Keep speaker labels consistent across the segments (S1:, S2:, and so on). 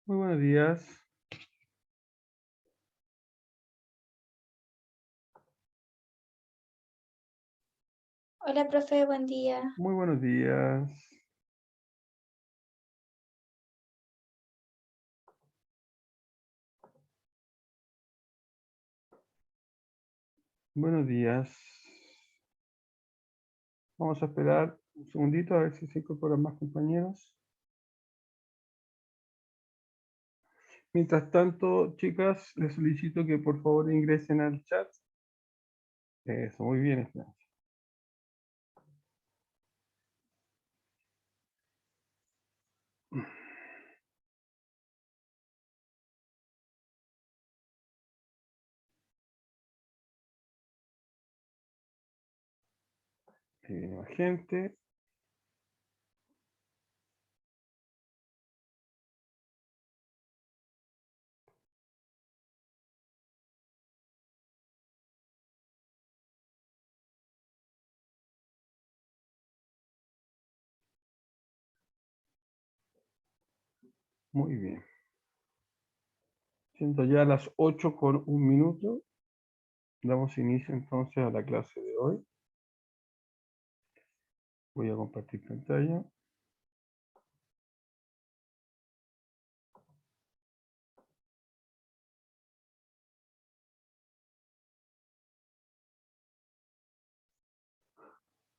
S1: Muy buenos días.
S2: Hola, profe, buen día.
S1: Muy buenos días. Buenos días. Vamos a esperar un segundito a ver si se incorporan más compañeros. Mientras tanto, chicas, les solicito que por favor ingresen al chat. Eso, muy bien, Esperanza. Ahí viene más gente. Muy bien. Siendo ya las 8:01, damos inicio entonces a la clase de hoy. Voy a compartir pantalla.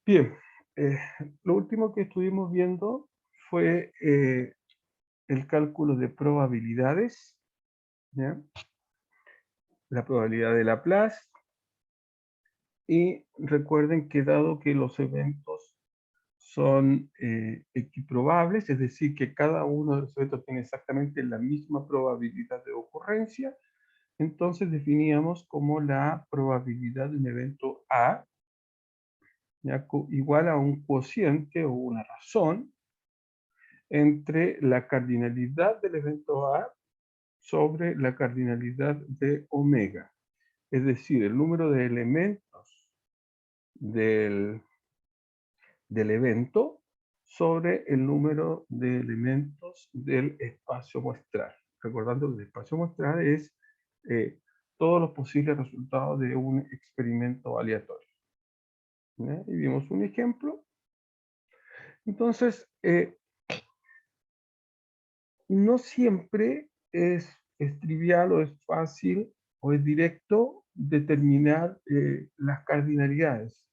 S1: Bien, lo último que estuvimos viendo fue el cálculo de probabilidades, ¿ya? La probabilidad de Laplace, y recuerden que dado que los eventos son equiprobables, es decir, que cada uno de los eventos tiene exactamente la misma probabilidad de ocurrencia, entonces definíamos como la probabilidad de un evento A, ¿ya? Igual a un cociente o una razón entre la cardinalidad del evento A sobre la cardinalidad de omega. Es decir, el número de elementos del evento sobre el número de elementos del espacio muestral. Recordando que el espacio muestral es todos los posibles resultados de un experimento aleatorio. ¿Ya? Y vimos un ejemplo. Entonces, no siempre es trivial o es fácil o es directo determinar las cardinalidades,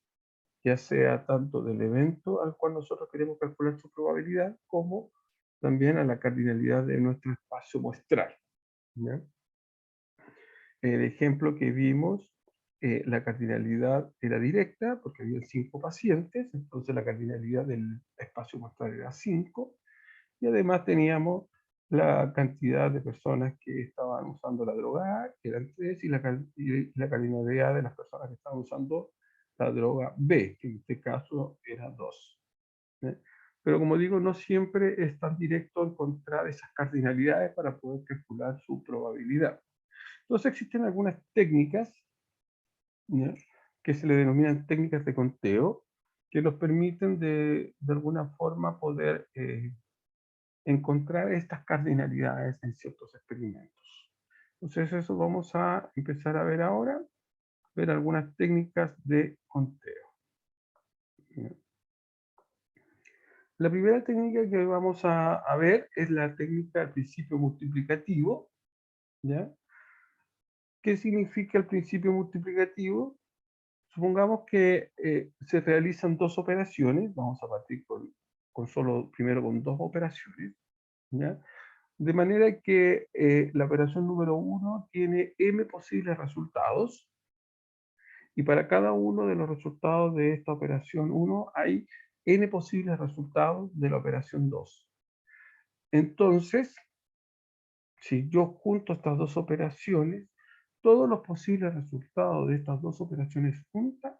S1: ya sea tanto del evento al cual nosotros queremos calcular su probabilidad, como también a la cardinalidad de nuestro espacio muestral, ¿ya? El ejemplo que vimos, la cardinalidad era directa, porque había 5 pacientes, entonces la cardinalidad del espacio muestral era 5, y además teníamos la cantidad de personas que estaban usando la droga A, que eran 3, y la cardinalidad de las personas que estaban usando la droga B, que en este caso era 2. ¿Eh? Pero como digo, no siempre es tan directo encontrar esas cardinalidades para poder calcular su probabilidad. Entonces existen algunas técnicas, ¿ya?, que se le denominan técnicas de conteo, que nos permiten de alguna forma poder encontrar estas cardinalidades en ciertos experimentos. Entonces eso vamos a empezar a ver ahora, ver algunas técnicas de conteo. La primera técnica que vamos a ver es la técnica del principio multiplicativo, ¿ya? ¿Qué significa el principio multiplicativo? Supongamos que se realizan dos operaciones, vamos a partir primero con dos operaciones, ¿ya? De manera que la operación número 1 tiene m posibles resultados, y para cada uno de los resultados de esta operación 1 hay n posibles resultados de la operación 2. Entonces, si yo junto estas dos operaciones, todos los posibles resultados de estas dos operaciones juntas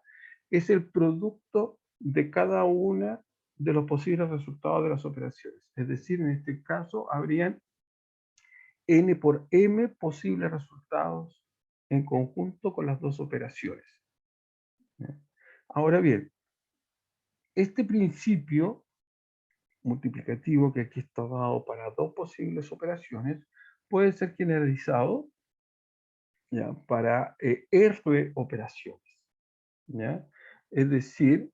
S1: es el producto de cada una de los posibles resultados de las operaciones. Es decir, en este caso habrían n por m posibles resultados en conjunto con las dos operaciones. Ahora bien, este principio, multiplicativo, que aquí está dado para dos posibles operaciones, puede ser generalizado, ¿ya?, para R operaciones, ¿ya? Es decir,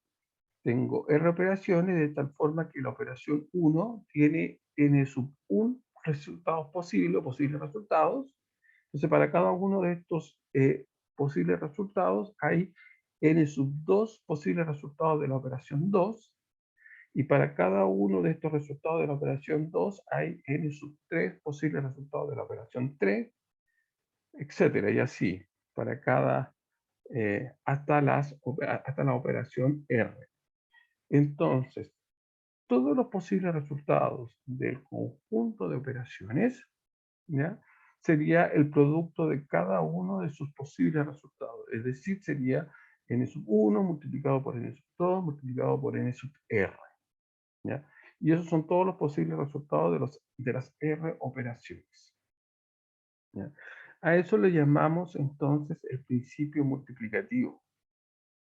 S1: tengo R operaciones de tal forma que la operación 1 tiene n sub 1 resultados posibles o posibles resultados. Entonces, para cada uno de estos posibles resultados hay n sub 2 posibles resultados de la operación 2. Y para cada uno de estos resultados de la operación 2 hay n sub 3 posibles resultados de la operación 3, etcétera, y así, para cada, hasta la operación R. Entonces, todos los posibles resultados del conjunto de operaciones, ¿ya?, sería el producto de cada uno de sus posibles resultados. Es decir, sería n sub 1 multiplicado por n sub 2 multiplicado por n sub r, ¿ya? Y esos son todos los posibles resultados de las R operaciones, ¿ya? A eso le llamamos entonces el principio multiplicativo,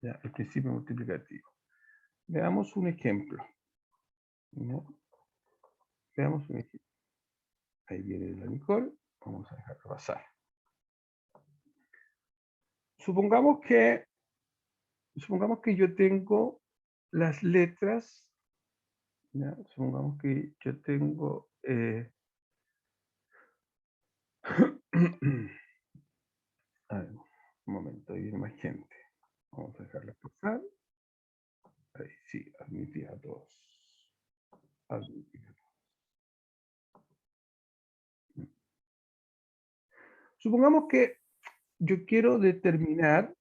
S1: ¿ya? El principio multiplicativo. Veamos un ejemplo, ¿no? Veamos un ejemplo. Ahí viene la Nicole. Vamos a dejarlo pasar. Supongamos que yo tengo las letras, ¿ya? Supongamos que yo tengo a ver, un momento, ahí viene más gente. Vamos a dejarla pasar. Ahí sí, admitir a todos. Admitir a todos. Supongamos que yo quiero determinar,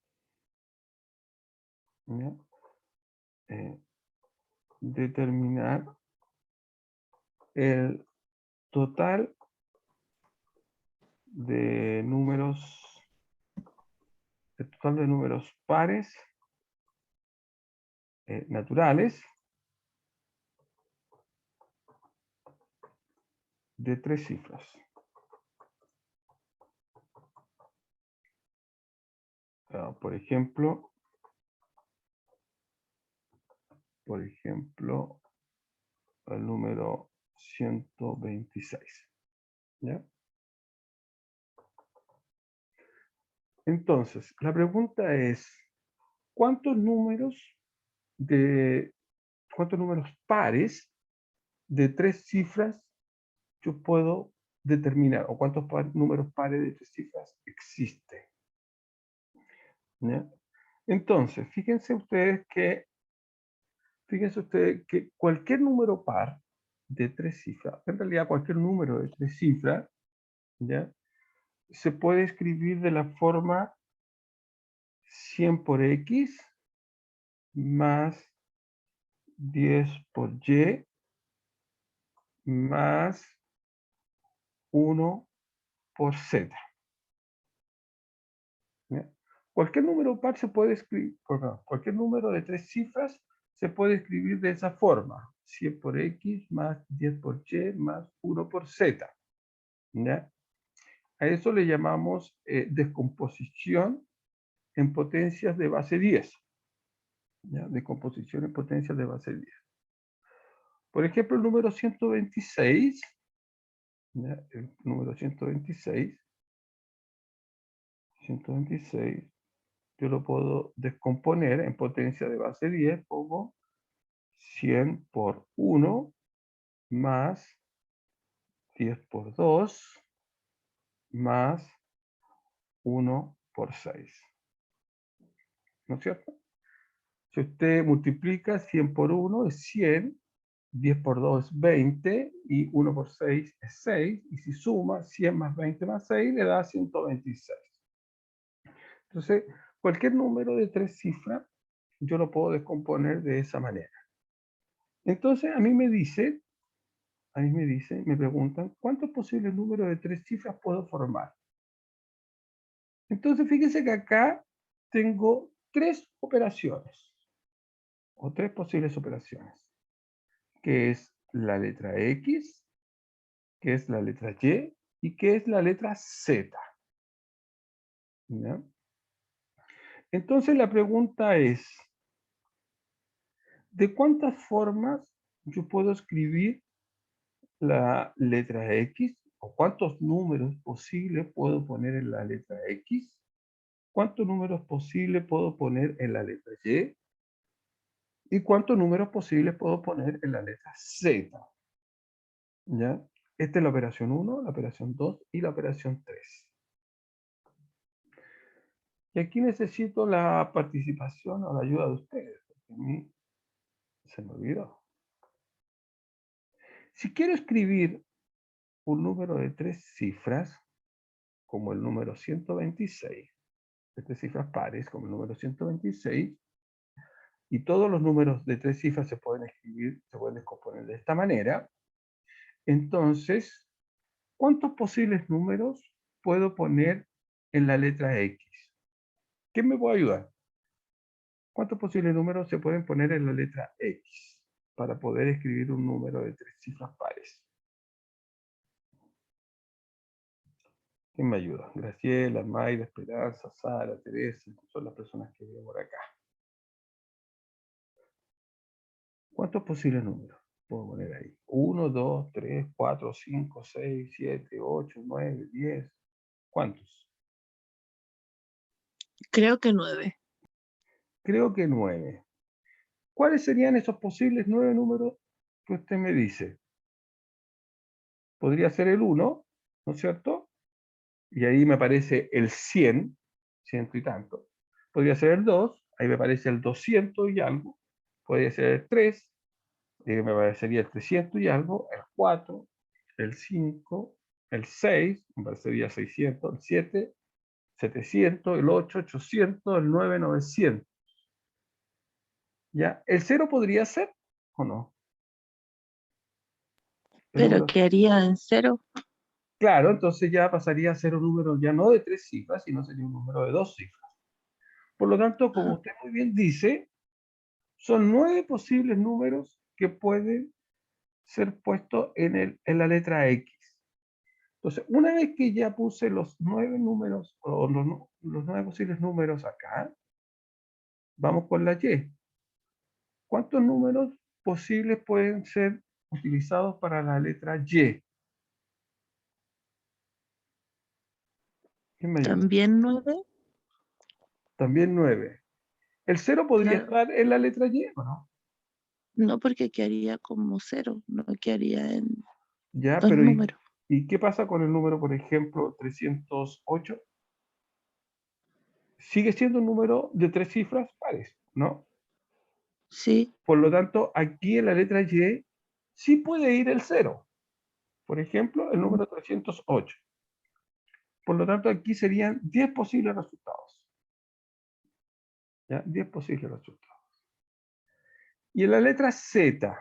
S1: ¿ya?, determinar el total de números, pares naturales de 3 cifras. Por ejemplo, el número 126, ¿ya? Entonces, la pregunta es, ¿cuántos números pares de 3 cifras yo puedo determinar? ¿O cuántos números pares de 3 cifras existen? ¿Ya? Entonces, fíjense ustedes que cualquier número par de 3 cifras, en realidad cualquier número de 3 cifras, ¿ya?, se puede escribir de la forma 100 por X más 10 por Y más 1 por Z. ¿Ya? Cualquier número par se puede escribir, perdón, cualquier número de 3 cifras se puede escribir de esa forma: 100 por X más 10 por Y más 1 por Z. ¿Ya? A eso le llamamos descomposición en potencias de base 10. ¿Ya? Descomposición en potencias de base 10. Por ejemplo, el número 126, ¿ya?, el número 126, yo lo puedo descomponer en potencia de base 10 como 100 por 1 más 10 por 2 más 1 por 6. ¿No es cierto? Si usted multiplica 100 por 1 es 100, 10 por 2 es 20 y 1 por 6 es 6. Y si suma 100 más 20 más 6 le da 126. Entonces, cualquier número de 3 cifras yo lo puedo descomponer de esa manera. Entonces, a mí me preguntan, ¿cuántos posibles números de 3 cifras puedo formar? Entonces, fíjense que acá tengo 3 operaciones, o 3 posibles operaciones, que es la letra X, que es la letra y que es la letra Z. ¿Ya? Entonces, la pregunta es, ¿de cuántas formas yo puedo escribir la letra X, o cuántos números posibles puedo poner en la letra X, cuántos números posibles puedo poner en la letra Y, y cuántos números posibles puedo poner en la letra Z. ¿Ya? Esta es la operación 1, la operación 2 y la operación 3. Y aquí necesito la participación o la ayuda de ustedes, porque a mí se me olvidó. Si quiero escribir un número de 3 cifras, como el número 126, de 3 cifras pares, como el número 126, y todos los números de 3 cifras se pueden escribir, se pueden descomponer de esta manera, entonces, ¿cuántos posibles números puedo poner en la letra X? ¿Quién me puede ayudar? ¿Cuántos posibles números se pueden poner en la letra X para poder escribir un número de 3 cifras pares? ¿Quién me ayuda? Graciela, Mayra, Esperanza, Sara, Teresa, son las personas que veo por acá. ¿Cuántos posibles números puedo poner ahí? 1, 2, 3, 4, 5, 6, 7, 8, 9, 10. ¿Cuántos?
S3: Creo que 9.
S1: Creo que 9. ¿Cuáles serían esos posibles 9 números que usted me dice? Podría ser el 1, ¿no es cierto? Y ahí me aparece el 100, ciento y tanto. Podría ser el 2, ahí me aparece el 200 y algo. Podría ser el 3, me parecería el 300 y algo. El 4, el 5, el 6, me parecería 600, el 7, 700, el 8, 800, el 9, 900. ¿Ya? ¿El 0 podría ser o no? El
S3: Pero
S1: número.
S3: quedaría en 0.
S1: Claro, entonces ya pasaría a ser un número ya no de 3 cifras, sino sería un número de 2 cifras. Por lo tanto, como usted muy bien dice, son 9 posibles números que pueden ser puestos en la letra X. Entonces, una vez que ya puse los 9 números, o los 9 posibles números acá, vamos con la Y. ¿Cuántos números posibles pueden ser utilizados para la letra Y? ¿Quién me ayuda?
S3: También 9.
S1: También 9. ¿El 0 podría
S3: Claro.
S1: estar en la letra Y o no?
S3: No, porque quedaría como 0. No quedaría en
S1: Ya,
S3: 2
S1: pero
S3: números.
S1: ¿y qué pasa con el número, por ejemplo, 308? Sigue siendo un número de 3 cifras pares, ¿no?
S3: Sí.
S1: Por lo tanto, aquí en la letra Y sí puede ir el 0. Por ejemplo, el número 308. Por lo tanto, aquí serían 10 posibles resultados. ¿Ya? 10 posibles resultados. Y en la letra Z,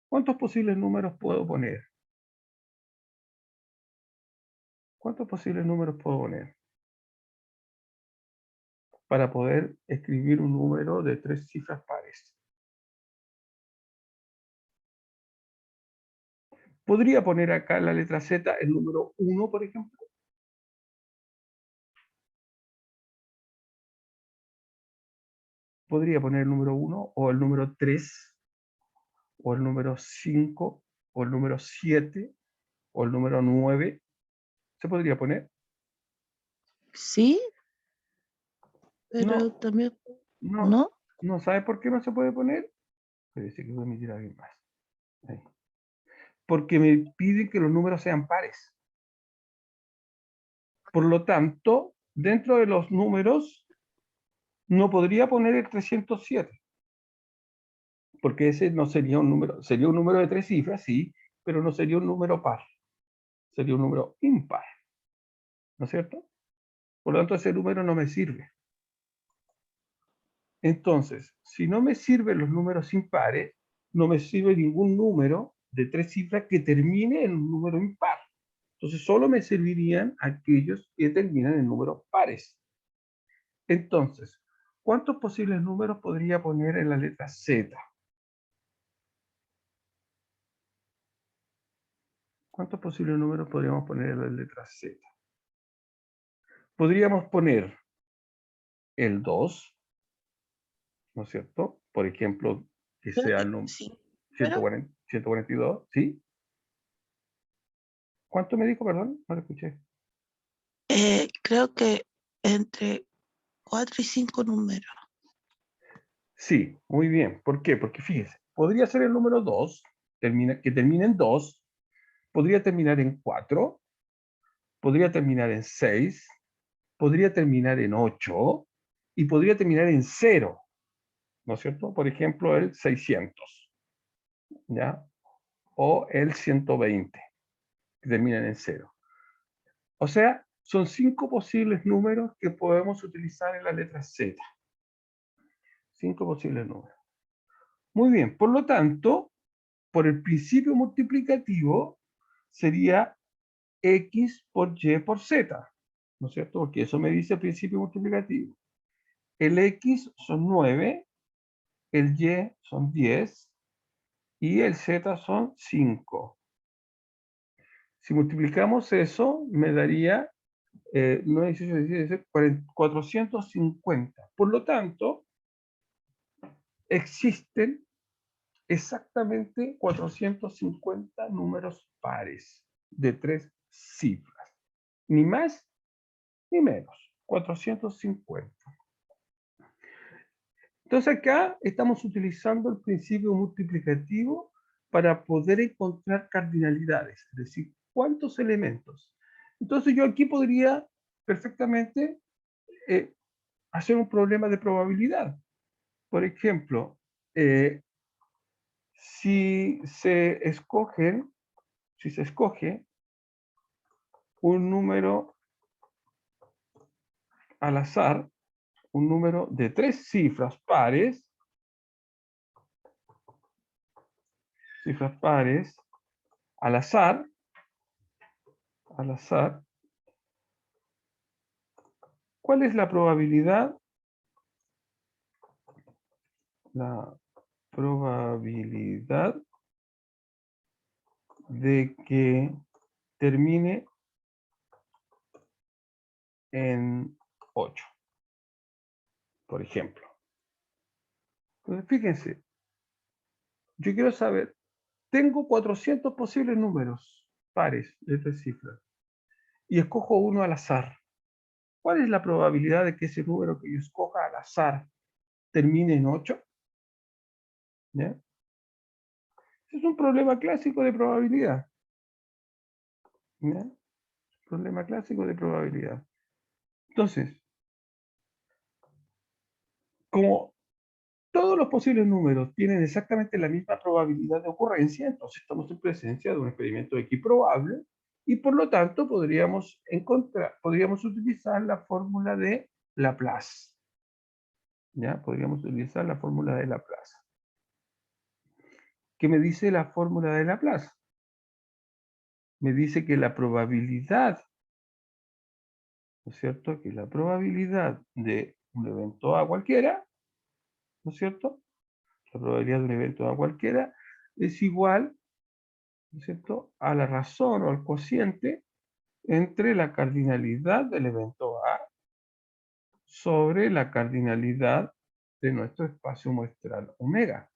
S1: ¿cuántos posibles números puedo poner? ¿Cuántos posibles números puedo poner? Para poder escribir un número de 3 cifras pares. ¿Podría poner acá en la letra Z el número 1, por ejemplo? Podría poner el número 1 o el número 3 o el número 5 o el número 7 o el número 9. ¿Se podría poner?
S3: Sí, pero
S1: No,
S3: también.
S1: no,
S3: ¿No?
S1: no. ¿Sabe por qué no se puede poner? Parece que voy a emitir a alguien más. Ahí. Porque me piden que los números sean pares. Por lo tanto, dentro de los números, no podría poner el 307. Porque ese no sería un número, sería un número de 3 cifras, sí, pero no sería un número par. Sería un número impar. ¿No es cierto? Por lo tanto, ese número no me sirve. Entonces, si no me sirven los números impares, no me sirve ningún número de 3 cifras que termine en un número impar. Entonces, solo me servirían aquellos que terminan en números pares. Entonces, ¿cuántos posibles números podría poner en la letra Z? ¿Cuántos posibles números podríamos poner en la letra Z? Podríamos poner el 2, ¿no es cierto? Por ejemplo, que
S3: Creo
S1: sea
S3: que
S1: el número.
S3: sí.
S1: 140, 142, ¿sí? ¿Cuánto me dijo, perdón? No lo escuché.
S3: Creo que entre 4 y 5 números.
S1: Sí, muy bien. ¿Por qué? Porque fíjese, podría ser el número 2, que termine en 2, podría terminar en 4, podría terminar en 6, podría terminar en 8 y podría terminar en 0, ¿no es cierto? Por ejemplo, el 600, ¿ya? O el 120, que terminan en 0. O sea, son 5 posibles números que podemos utilizar en la letra Z. 5 posibles números. Muy bien, por lo tanto, por el principio multiplicativo, sería X por Y por Z, ¿no es cierto? Porque eso me dice el principio multiplicativo. El X son 9, el Y son 10 y el Z son 5. Si multiplicamos eso, me daría 9, 18, 17, 450. Por lo tanto, existen exactamente 450 números pares de 3 cifras. Ni más ni menos. 450. Entonces acá estamos utilizando el principio multiplicativo para poder encontrar cardinalidades, es decir, cuántos elementos. Entonces yo aquí podría perfectamente hacer un problema de probabilidad. Por ejemplo, si se escoge un número al azar, un número de 3 cifras pares, al azar, ¿cuál es la probabilidad? La probabilidad de que termine en 8, por ejemplo. Entonces, fíjense, yo quiero saber, tengo 400 posibles números pares de 3 cifras y escojo uno al azar. ¿Cuál es la probabilidad de que ese número que yo escoja al azar termine en 8? ¿Ya? Es un problema clásico de probabilidad. ¿Ya? Problema clásico de probabilidad. Entonces, como todos los posibles números tienen exactamente la misma probabilidad de ocurrencia, entonces estamos en presencia de un experimento equiprobable y por lo tanto podríamos utilizar la fórmula de Laplace. ¿Ya? Podríamos utilizar la fórmula de Laplace. ¿Qué me dice la fórmula de Laplace? Me dice que la probabilidad, ¿no es cierto? Que la probabilidad de un evento A cualquiera, ¿no es cierto? La probabilidad de un evento A cualquiera es igual, ¿no es cierto?, a la razón o al cociente entre la cardinalidad del evento A sobre la cardinalidad de nuestro espacio muestral omega.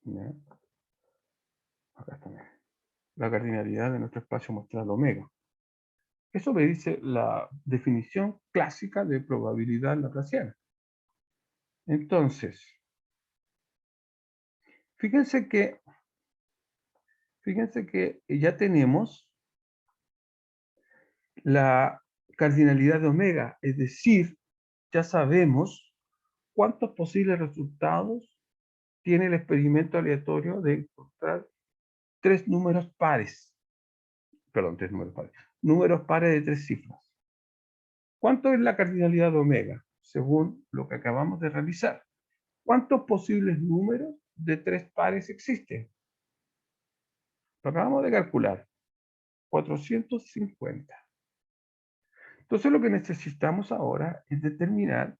S1: ¿Ya? Acá está. La cardinalidad de nuestro espacio muestral omega. Eso me dice la definición clásica de probabilidad laplaciana. Entonces, fíjense que ya tenemos la cardinalidad de omega, es decir, ya sabemos cuántos posibles resultados tiene el experimento aleatorio de encontrar tres números pares. Perdón, números pares de 3 cifras. ¿Cuánto es la cardinalidad de omega? Según lo que acabamos de realizar. ¿Cuántos posibles números de 3 pares existen? Lo acabamos de calcular. 450. Entonces lo que necesitamos ahora es determinar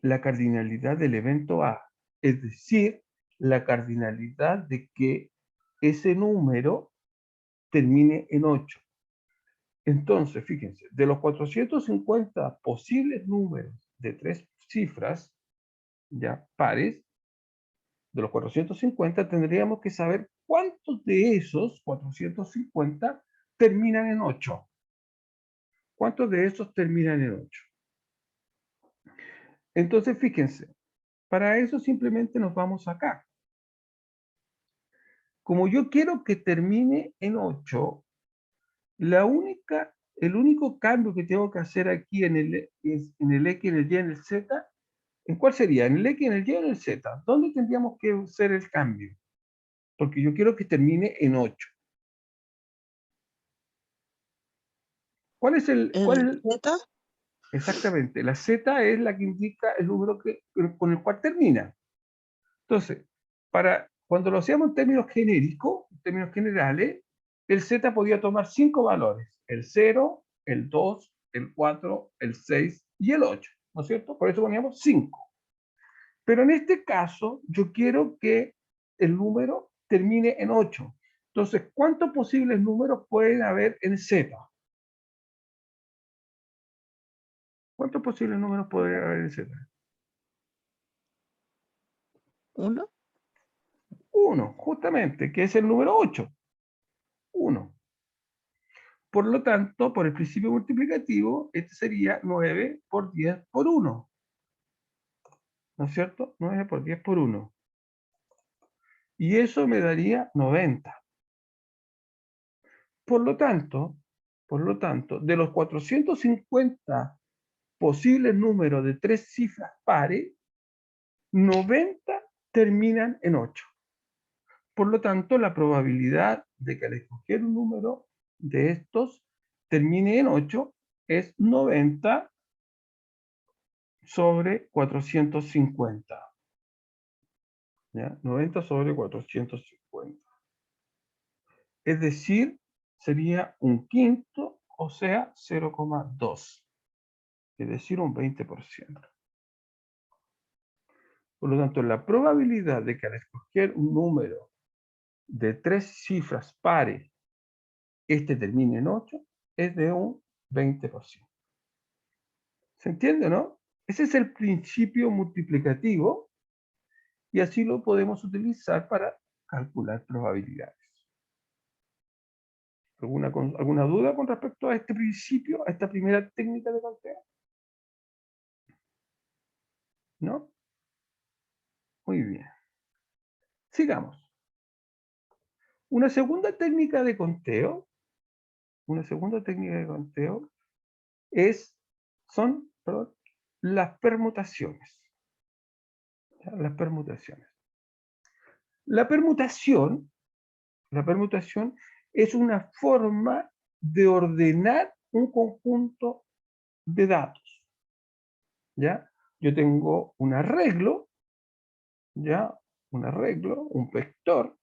S1: la cardinalidad del evento A, es decir, la cardinalidad de que ese número termine en 8. Entonces, fíjense, de los 450 posibles números de 3 cifras, ya pares, de los 450, tendríamos que saber cuántos de esos 450 terminan en 8. ¿Cuántos de esos terminan en 8? Entonces, fíjense, para eso simplemente nos vamos acá. Como yo quiero que termine en 8, el único cambio que tengo que hacer aquí en el X, en el Y, en el Z, ¿en cuál sería? ¿En el X, en el Y o en el Z? ¿Dónde tendríamos que hacer el cambio? Porque yo quiero que termine en 8. ¿Cuál es el,
S3: ¿En el Z?
S1: exactamente? La Z es la que indica el número con el cual termina. Entonces, cuando lo hacíamos en términos genéricos, en términos generales, el Z podía tomar 5 valores: el 0, el 2, el 4, el 6 y el 8, ¿no es cierto? Por eso poníamos 5. Pero en este caso, yo quiero que el número termine en 8. Entonces, ¿cuántos posibles números pueden haber en Z? ¿Cuántos posibles números podría haber en Z?
S3: 1.
S1: 1, justamente, que es el número 8. 1. Por lo tanto, por el principio multiplicativo, este sería 9 por 10 por 1. ¿No es cierto? 9 por 10 por 1. Y eso me daría 90. Por lo tanto, de los 450 posibles números de 3 cifras pares, 90 terminan en 8. Por lo tanto, la probabilidad de que al escoger un número de estos termine en 8 es 90 sobre 450. ¿Ya? 90 sobre 450. Es decir, sería un quinto, o sea, 0,2. Es decir, un 20%. Por lo tanto, la probabilidad de que al escoger un número de 3 cifras pares, este termine en 8, es de un 20%. ¿Se entiende, no? Ese es el principio multiplicativo y así lo podemos utilizar para calcular probabilidades. ¿Alguna duda con respecto a este principio, a esta primera técnica de conteo? ¿No? Muy bien. Sigamos. Una segunda técnica de conteo, son las permutaciones. ¿Ya? Las permutaciones. La permutación es una forma de ordenar un conjunto de datos. ¿Ya? Yo tengo un arreglo, ¿ya? Un vector,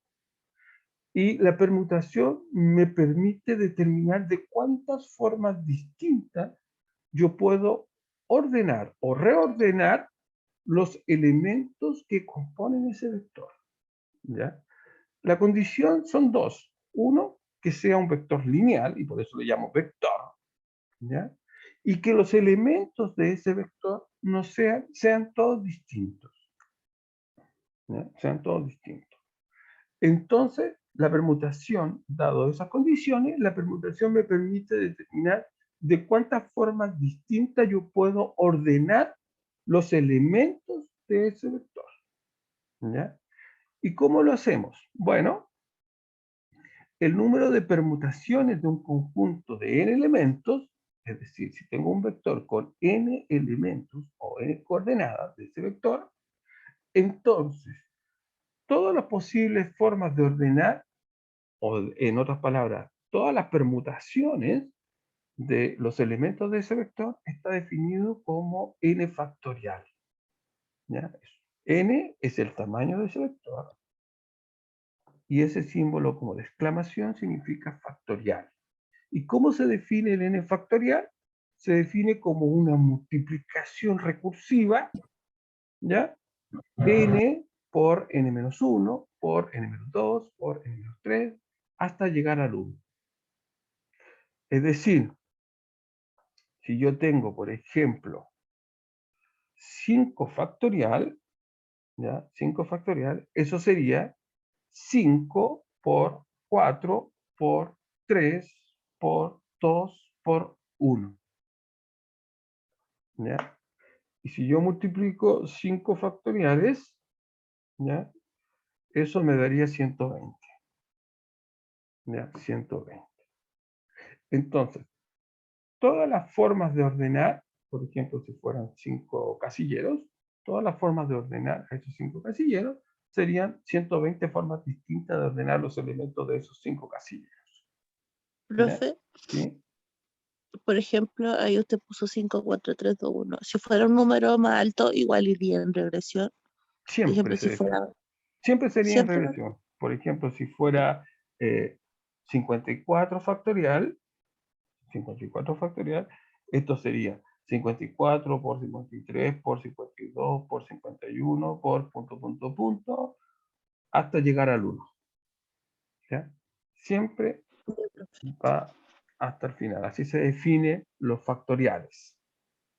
S1: y la permutación me permite determinar de cuántas formas distintas yo puedo ordenar o reordenar los elementos que componen ese vector. ¿Ya? La condición son dos. Uno, que sea un vector lineal, y por eso le llamo vector, ¿ya? Y que los elementos de ese vector no sean todos distintos. ¿Ya? Sean todos distintos. Entonces, la permutación, dado esas condiciones, la permutación me permite determinar de cuántas formas distintas yo puedo ordenar los elementos de ese vector. ¿Ya? ¿Y cómo lo hacemos? Bueno, el número de permutaciones de un conjunto de n elementos, es decir, si tengo un vector con n elementos o n coordenadas de ese vector, entonces todas las posibles formas de ordenar, o en otras palabras, todas las permutaciones de los elementos de ese vector está definido como n factorial. ¿Ya? N es el tamaño de ese vector y ese símbolo como de exclamación significa factorial. ¿Y cómo se define el n factorial? Se define como una multiplicación recursiva, ¿ya? N por n-1, por n-2, por n-3, hasta llegar al 1. Es decir, si yo tengo, por ejemplo, 5 factorial, ¿ya? 5 factorial, eso sería 5 por 4 por 3 por 2 por 1. ¿Ya? Y si yo multiplico 5 factoriales, ¿ya? Eso me daría 120. ¿Ya? 120. Entonces, todas las formas de ordenar, por ejemplo, si fueran 5 casilleros, todas las formas de ordenar a esos 5 casilleros serían 120 formas distintas de ordenar los elementos de esos 5 casilleros. ¿Ya?
S3: Profe,
S1: ¿Sí?
S3: por ejemplo, ahí usted puso 5, 4, 3, 2, 1. Si fuera un número más alto, igual iría en regresión. Por
S1: Siempre,
S3: ejemplo, si fuera
S1: siempre sería en
S3: siempre.
S1: regresión. Por ejemplo, si fuera 54 factorial, 54 factorial, esto sería 54 por 53 por 52 por 51 por punto, punto, punto, hasta llegar al 1. ¿Ya? Siempre va hasta el final. Así se define los factoriales.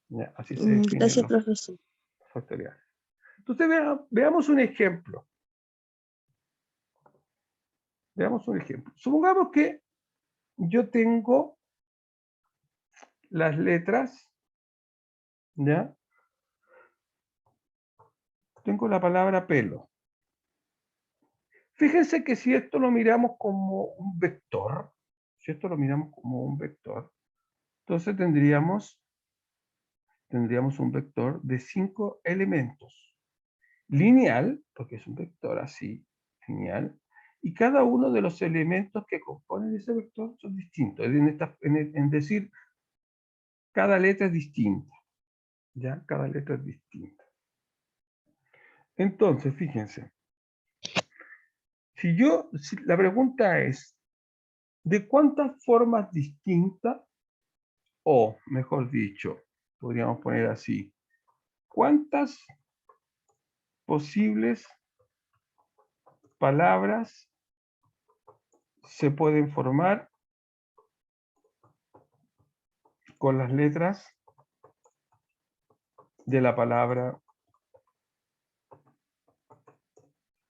S1: ¿Ya? Así se definen
S3: Gracias,
S1: los
S3: profesor.
S1: factoriales. Entonces veamos un ejemplo. Veamos un ejemplo. Supongamos que yo tengo las letras, ¿ya? Tengo la palabra pelo. Fíjense que si esto lo miramos como un vector, entonces tendríamos un vector de 5 elementos. Lineal, porque es un vector así, lineal, y cada uno de los elementos que componen ese vector son distintos. En decir, cada letra es distinta. ¿Ya? Cada letra es distinta. Entonces, fíjense, la pregunta es, ¿de cuántas formas distintas, o mejor dicho, podríamos poner así, cuántas posibles palabras se pueden formar con las letras de la palabra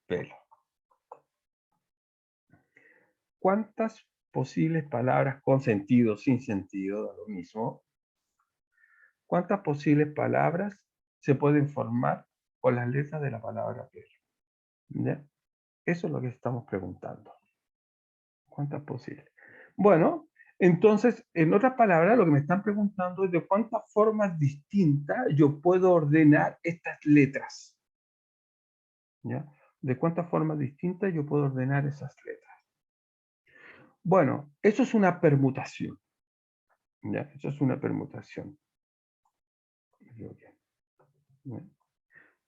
S1: pelo? ¿Cuántas posibles palabras con sentido, sin sentido, da lo mismo? ¿Cuántas posibles palabras se pueden formar con las letras de la palabra pelo? ¿Ya? Eso es lo que estamos preguntando. ¿Cuántas posibles? Bueno, entonces, en otras palabras, lo que me están preguntando es de cuántas formas distintas yo puedo ordenar estas letras. ¿Ya? De cuántas formas distintas yo puedo ordenar esas letras. Bueno, eso es una permutación. ¿Ya? Eso es una permutación. ¿Ya?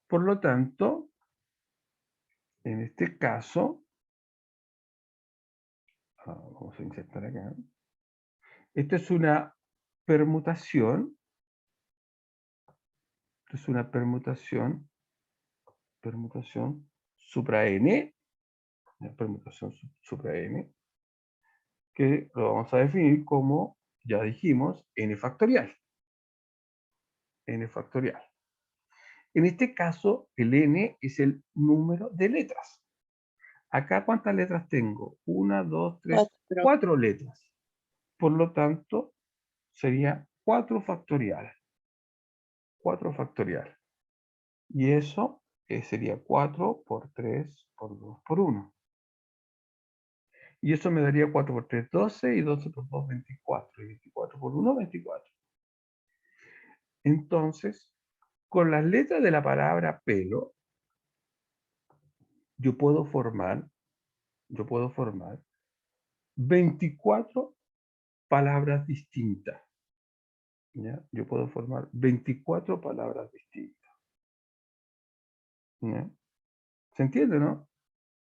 S1: Por lo tanto, en este caso, vamos a insertar acá. Esto es una permutación. Esto es una permutación supra n, permutación supra n, que lo vamos a definir como, ya dijimos, n factorial. N factorial. En este caso, el n es el número de letras. Acá, ¿cuántas letras tengo? 1, 2, 3, 4 letras. Por lo tanto, sería 4 factorial. 4 factorial. Y eso sería 4 por 3 por 2 por 1. Y eso me daría 4 por 3, 12, y 12 por 2, 24. Y 24 por 1, 24. Entonces, con las letras de la palabra pelo, yo puedo formar 24 palabras distintas. ¿Ya? Yo puedo formar 24 palabras distintas. ¿Ya? ¿Se entiende, no?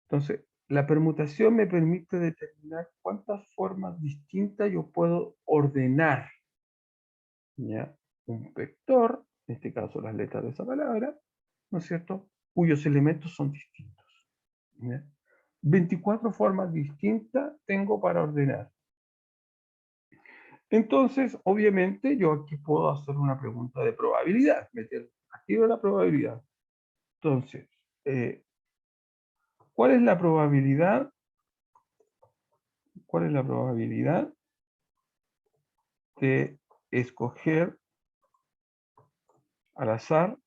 S1: Entonces, la permutación me permite determinar cuántas formas distintas yo puedo ordenar, ¿ya? Un vector, en este caso las letras de esa palabra, ¿no es cierto?, cuyos elementos son distintos. ¿Ya? 24 formas distintas tengo para ordenar. Entonces, obviamente, yo aquí puedo hacer una pregunta de probabilidad, activo la probabilidad. Entonces, ¿cuál es la probabilidad? ¿Cuál es la probabilidad de escoger al azar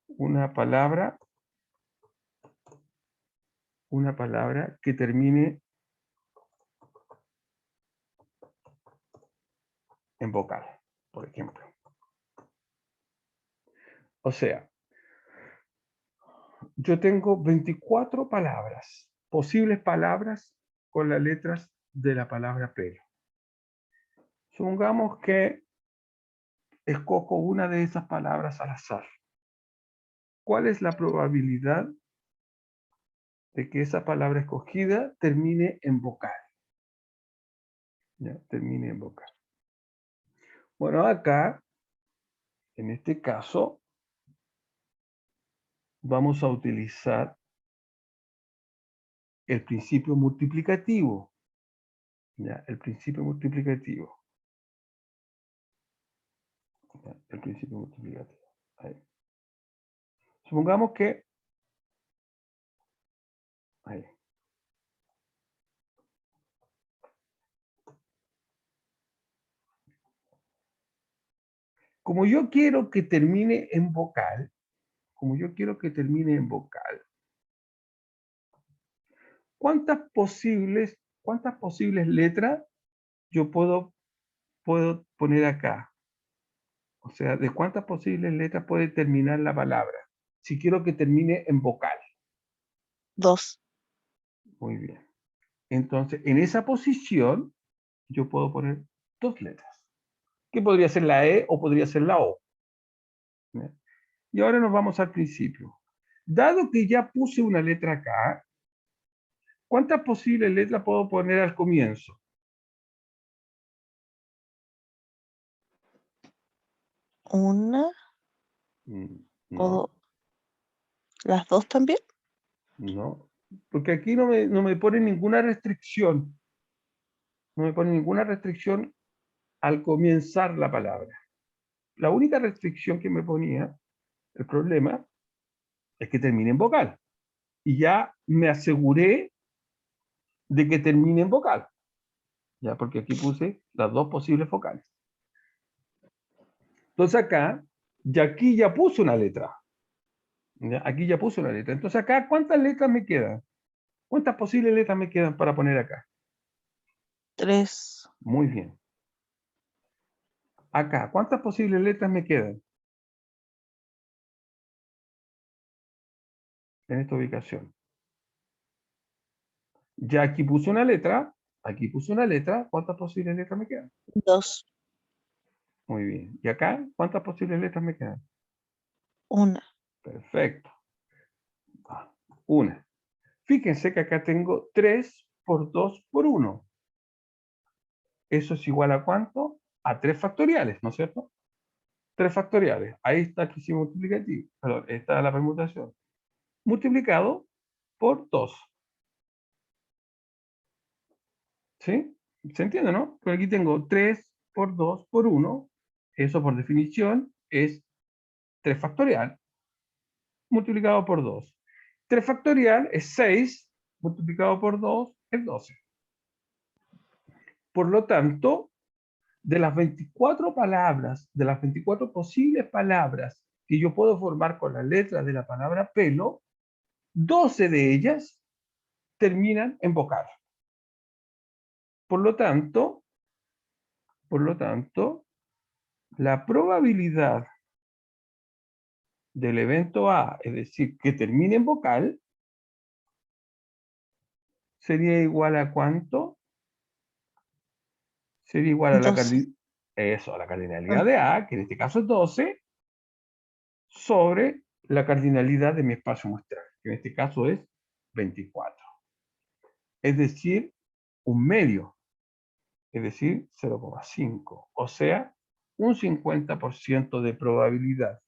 S1: una palabra que termine en vocal, por ejemplo? O sea, yo tengo 24 palabras, posibles palabras con las letras de la palabra pelo. Supongamos que escojo una de esas palabras al azar. ¿Cuál es la probabilidad de que esa palabra escogida termine en vocal? ¿Ya? Termine en vocal. Bueno, acá, en este caso, vamos a utilizar el principio multiplicativo. ¿Ya? El principio multiplicativo. ¿Ya? El principio multiplicativo. Ahí. Supongamos que... Ahí. Como yo quiero que termine en vocal, ¿cuántas posibles letras yo puedo poner acá? O sea, ¿de cuántas posibles letras puede terminar la palabra? Si quiero que termine en vocal.
S3: 2.
S1: Muy bien. Entonces, en esa posición, yo puedo poner 2 letras. Que podría ser la E o podría ser la O. ¿Bien? Y ahora nos vamos al principio. Dado que ya puse una letra acá, ¿cuántas posibles letras puedo poner al comienzo?
S3: Una o
S1: No,
S3: las 2 también.
S1: no. Porque aquí no me pone ninguna restricción. No me pone ninguna restricción al comenzar la palabra. La única restricción que me ponía, el problema, es que termine en vocal. Y ya me aseguré de que termine en vocal. Ya, porque aquí puse las 2 posibles vocales. Entonces acá, y aquí ya puse una letra. ¿Ya? Aquí ya puse una letra. Entonces acá, ¿cuántas letras me quedan? ¿Cuántas posibles letras me quedan para poner acá?
S3: 3.
S1: Muy bien. Acá, ¿cuántas posibles letras me quedan? En esta ubicación. Ya aquí puse una letra, aquí puse una letra, ¿cuántas posibles letras me quedan?
S3: 2.
S1: Muy bien. ¿Y acá cuántas posibles letras me quedan?
S3: 1.
S1: Perfecto. Una. Fíjense que acá tengo 3 por 2 por 1. ¿Eso es igual a cuánto? A 3 factoriales, ¿no es cierto? 3 factoriales. Ahí está que hicimos multiplicativo. Perdón, está la permutación. Multiplicado por 2. ¿Sí? ¿Se entiende, no? Pero aquí tengo 3 por 2 por 1. Eso por definición es 3 factorial multiplicado por 2. 3 factorial es 6 multiplicado por 2 es 12. Por lo tanto, de las 24 palabras, de las 24 posibles palabras que yo puedo formar con las letras de la palabra pelo, 12 de ellas terminan en vocal. Por lo tanto, la probabilidad del evento A, es decir, que termine en vocal, sería igual a ¿cuánto? Sería igual a la
S3: 12.
S1: cardinalidad de A, que en este caso es 12, sobre la cardinalidad de mi espacio muestral, que en este caso es 24. Es decir, un medio, es decir, 0,5. O sea, un 50% de probabilidad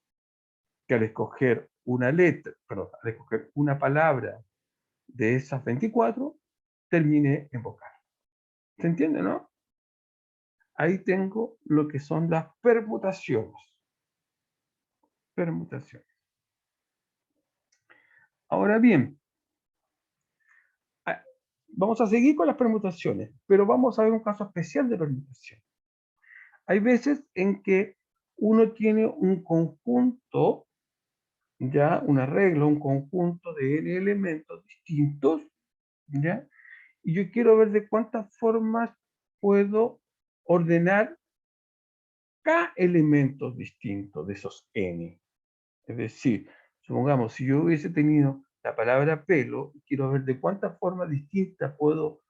S1: que al escoger una letra, perdón, al escoger una palabra de esas 24, termine en vocal. ¿Se entiende, no? Ahí tengo lo que son las permutaciones. Permutaciones. Ahora bien, vamos a seguir con las permutaciones, pero vamos a ver un caso especial de permutación. Hay veces en que uno tiene un conjunto, ya un arreglo, un conjunto de n elementos distintos, ¿ya? Y yo quiero ver de cuántas formas puedo ordenar k elementos distintos de esos n. Es decir, supongamos, si yo hubiese tenido la palabra pelo, quiero ver de cuántas formas distintas puedo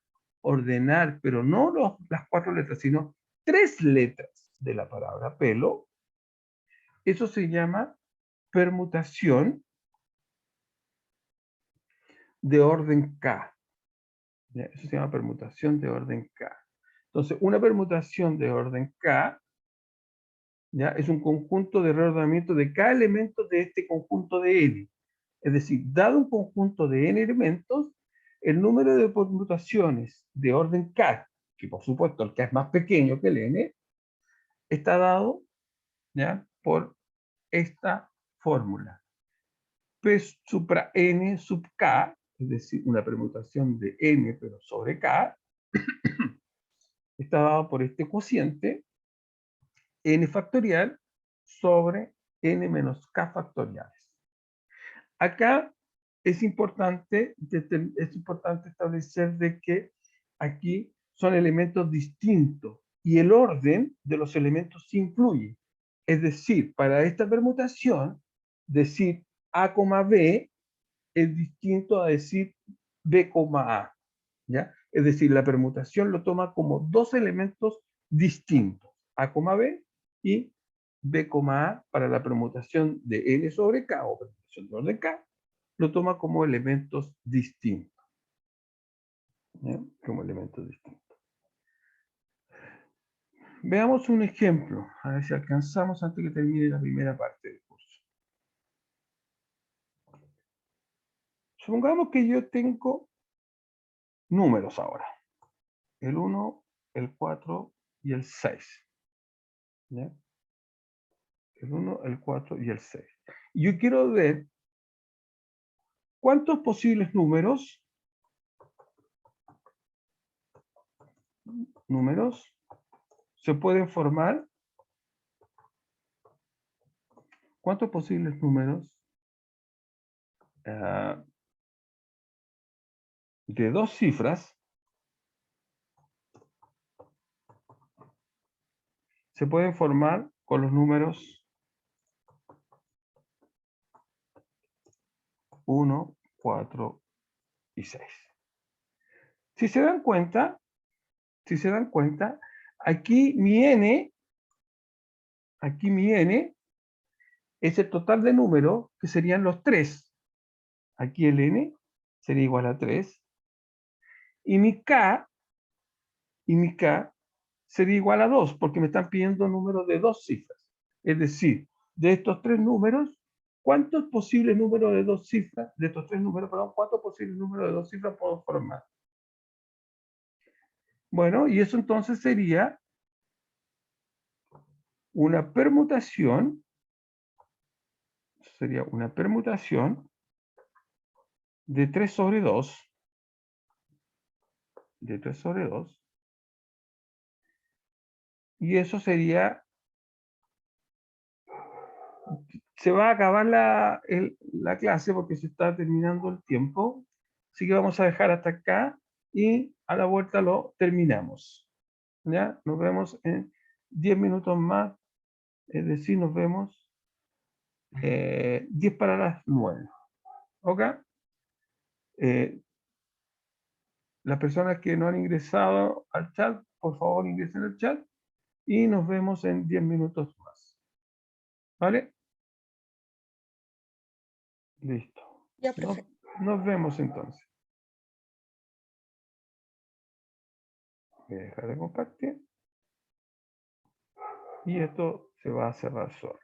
S1: ordenar, pero no las 4 letras, sino 3 letras de la palabra pelo. Eso se llama permutación de orden K. ¿Ya? Eso se llama permutación de orden K. Entonces, una permutación de orden K, ¿ya?, es un conjunto de reordenamiento de K elementos de este conjunto de N. Es decir, dado un conjunto de N elementos, el número de permutaciones de orden K, que por supuesto el K es más pequeño que el N, está dado, ¿ya?, por esta fórmula. P supra N sub K, es decir, una permutación de N pero sobre K, está dado por este cociente N factorial sobre N menos K factoriales. Acá es importante establecer de que aquí son elementos distintos y el orden de los elementos sí influye. Es decir, para esta permutación, decir A, B es distinto a decir B, A. ¿Ya? Es decir, la permutación lo toma como dos elementos distintos, A, B y B, A para la permutación de N sobre K o permutación de orden K, lo toma como elementos distintos. ¿Ya? Como elementos distintos. Veamos un ejemplo, a ver si alcanzamos antes que termine la primera parte del curso. Supongamos que yo tengo números ahora. El 1, el 4 y el 6. ¿Ya? El 1, el 4 y el 6. Y yo quiero ver cuántos posibles números se pueden formar. ¿Cuántos posibles números de dos cifras se pueden formar con los números 1, 4 y 6? Si se dan cuenta, aquí mi n es el total de números que serían los 3. Aquí el n sería igual a 3. Y mi k sería igual a 2, porque me están pidiendo números de dos cifras. Es decir, de estos tres números, ¿cuántos posibles números de dos cifras, de estos tres números, perdón, cuántos posibles números de dos cifras puedo formar? Bueno, y eso entonces sería una permutación, de 3 sobre 2, y eso sería, se va a acabar la clase porque se está terminando el tiempo, así que vamos a dejar hasta acá y a la vuelta lo terminamos. ¿Ya? Nos vemos en 10 minutos más, es decir, nos vemos 10 para las 9. ¿Ok? Las personas que no han ingresado al chat, por favor ingresen al chat y nos vemos en 10 minutos más. ¿Vale? Listo.
S2: Ya, profe.
S1: Nos vemos entonces. Voy a dejar de compartir. Y esto se va a cerrar solo.